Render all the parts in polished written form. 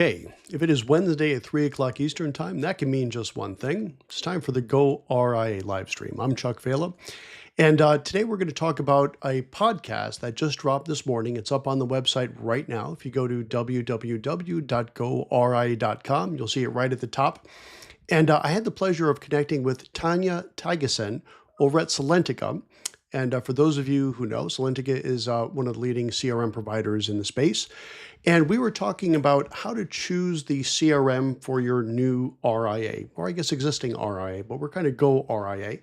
Hey, if it is Wednesday at 3 o'clock Eastern Time, that can mean just one thing. It's time for the Go RIA live stream. I'm Chuck Vela, and today we're going to talk about a podcast that just dropped this morning. It's up on the website right now. If you go to www.goria.com, you'll see it right at the top. And I had the pleasure of connecting with Tanya Tygesen over at Salentica. And for those of you who know, Salentica is one of the leading CRM providers in the space. And we were talking about how to choose the CRM for your new RIA, or I guess existing RIA, but we're kind of Go RIA.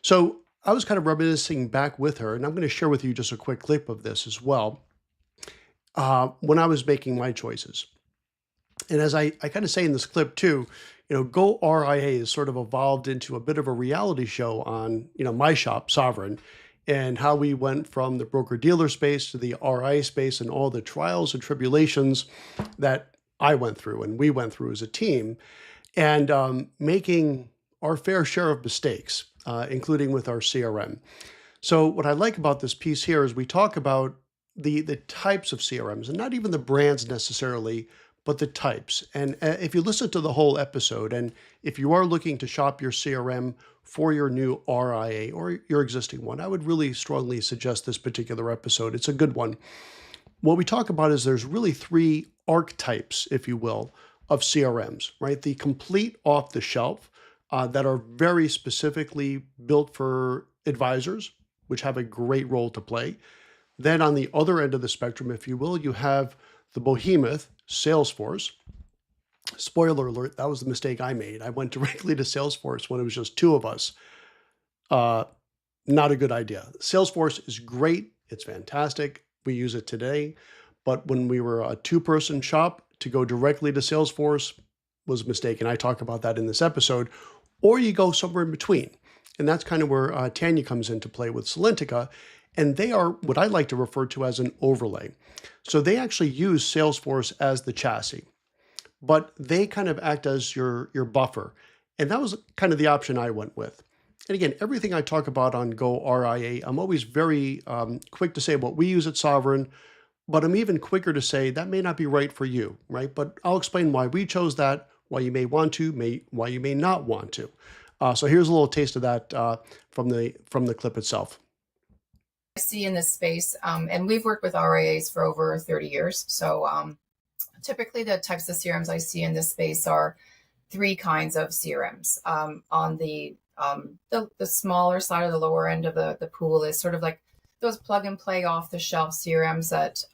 So I was kind of reminiscing back with her, and I'm going to share with you just a quick clip of this as well, when I was making my choices. And as I kind of say in this clip too, Go RIA has sort of evolved into a bit of a reality show on, my shop, Sovereign, and how we went from the broker-dealer space to the RIA space and all the trials and tribulations that I went through and we went through as a team, and making our fair share of mistakes, including with our CRM. So what I like about this piece here is we talk about the types of CRMs, and not even the brands necessarily, but the types. And if you listen to the whole episode, and if you are looking to shop your CRM for your new RIA or your existing one, I would really strongly suggest this particular episode. It's a good one. What we talk about is there's really three archetypes, if you will, of CRMs, right? The complete off the shelf that are very specifically built for advisors, which have a great role to play. Then on the other end of the spectrum, if you will, you have the behemoth, Salesforce. Spoiler alert, that was the mistake I made. I went directly to Salesforce when it was just two of us. Not a good idea. Salesforce is great. It's fantastic. We use it today. But when we were a two-person shop, to go directly to Salesforce was a mistake. And I talk about that in this episode. Or you go somewhere in between. And that's kind of where Tanya comes into play with Salentica. And they are what I like to refer to as an overlay. So they actually use Salesforce as the chassis, but they kind of act as your buffer. And that was kind of the option I went with. And again, everything I talk about on Go RIA, I'm always very quick to say what we use at Sovereign, but I'm even quicker to say that may not be right for you, right? But I'll explain why we chose that, why you may want to, why you may not want to. So here's a little taste of that from the clip itself. I see in this space, and we've worked with RIAs for over 30 years. So typically the types of CRMs I see in this space are three kinds of CRMs. On the smaller side of the lower end of the pool is sort of like those plug and play off the shelf CRMs that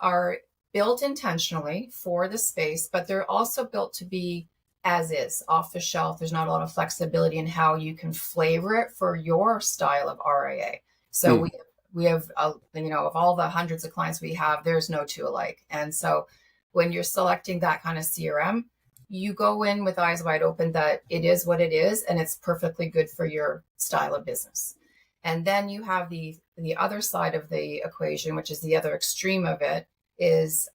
are built intentionally for the space, but they're also built to be as is, off the shelf. There's not a lot of flexibility in how you can flavor it for your style of RIA. So we have, of all the hundreds of clients we have, there's no two alike. And so when you're selecting that kind of CRM, you go in with eyes wide open that it is what it is, and it's perfectly good for your style of business. And then you have the other side of the equation, which is the other extreme of it, is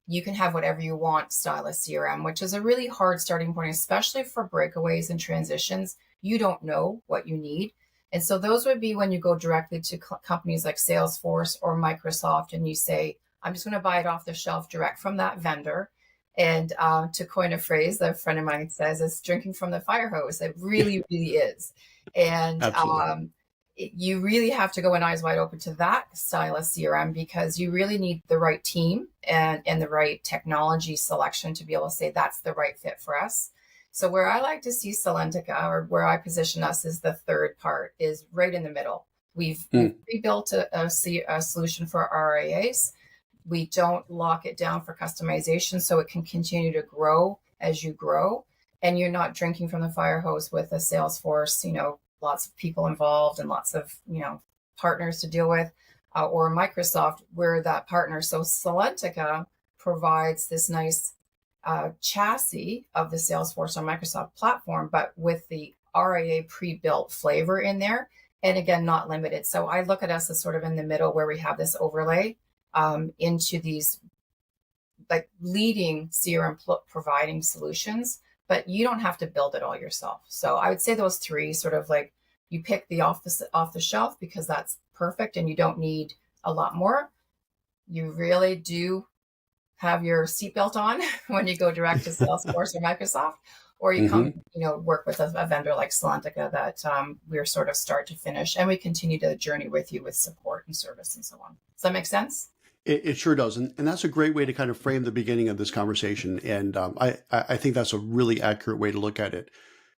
you can have whatever you want style of CRM, which is a really hard starting point, especially for breakaways and transitions. You don't know what you need. And so those would be when you go directly to companies like Salesforce or Microsoft and you say, I'm just going to buy it off the shelf direct from that vendor. And to coin a phrase that a friend of mine says, it's drinking from the fire hose. It really, really is. And you really have to go in eyes wide open to that style of CRM because you really need the right team and the right technology selection to be able to say that's the right fit for us. So where I like to see Salentica, or where I position us as the third part, is right in the middle. We've rebuilt a solution for RIAs. We don't lock it down for customization, so it can continue to grow as you grow. And you're not drinking from the fire hose with a Salesforce, lots of people involved and lots of, partners to deal with, or Microsoft, where that partner. So Salentica provides this nice chassis of the Salesforce or Microsoft platform, but with the RIA pre-built flavor in there. And again, not limited. So I look at us as sort of in the middle where we have this overlay into these like leading CRM providing solutions, but you don't have to build it all yourself. So I would say those three sort of like you pick the off the shelf because that's perfect and you don't need a lot more. You really do have your seatbelt on when you go direct to Salesforce or Microsoft, or you Hmm. come, work with a vendor like Salentica that we're sort of start to finish, and we continue the journey with you with support and service and so on. Does that make sense? It sure does. And that's a great way to kind of frame the beginning of this conversation. And I think that's a really accurate way to look at it.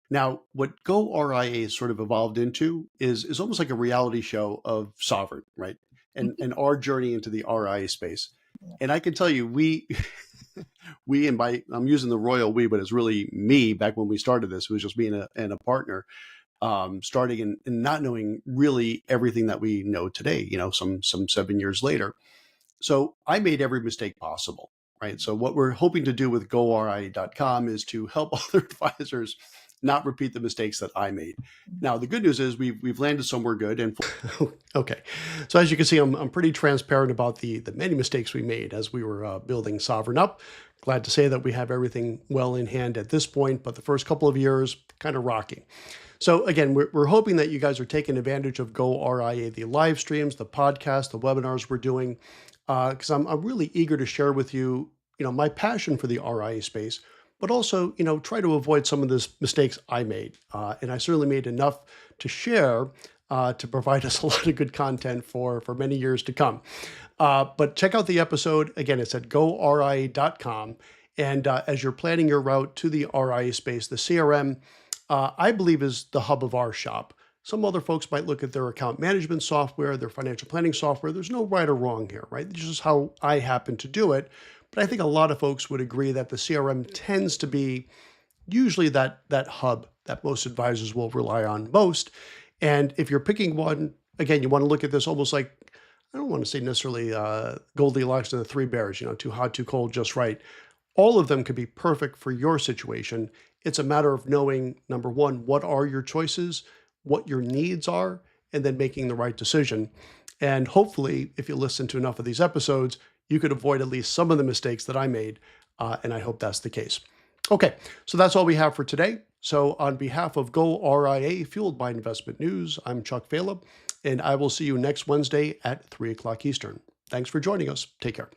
Now, what Go RIA sort of evolved into is almost like a reality show of Sovereign, right? And our journey into the RIA space. And I can tell you, we and by I'm using the royal we, but it's really me back when we started this. It was just me and a partner, starting and not knowing really everything that we know today. Some 7 years later. So I made every mistake possible, right? So what we're hoping to do with GoRIA.com is to help other advisors not repeat the mistakes that I made. Now, the good news is we've landed somewhere good. And okay, so as you can see, I'm pretty transparent about the many mistakes we made as we were building Sovereign up. Glad to say that we have everything well in hand at this point, but the first couple of years kind of rocky. So again, we're hoping that you guys are taking advantage of Go RIA, the live streams, the podcast, the webinars we're doing, because I'm really eager to share with you, my passion for the RIA space, but also, try to avoid some of the mistakes I made. And I certainly made enough to share to provide us a lot of good content for many years to come. But check out the episode. Again, it's at GoRIA.com. And as you're planning your route to the RIA space, the CRM, I believe is the hub of our shop. Some other folks might look at their account management software, their financial planning software. There's no right or wrong here, right? This is how I happen to do it. But I think a lot of folks would agree that the CRM tends to be usually that hub that most advisors will rely on most. And if you're picking one, again, you want to look at this almost like, I don't want to say necessarily Goldilocks and the Three Bears, too hot, too cold, just right. All of them could be perfect for your situation. It's a matter of knowing, number one, what are your choices, what your needs are, and then making the right decision. And hopefully, if you listen to enough of these episodes, you could avoid at least some of the mistakes that I made. And I hope that's the case. Okay, so that's all we have for today. So on behalf of Go RIA, fueled by Investment News, I'm Chuck Phelan, and I will see you next Wednesday at 3 o'clock Eastern. Thanks for joining us. Take care.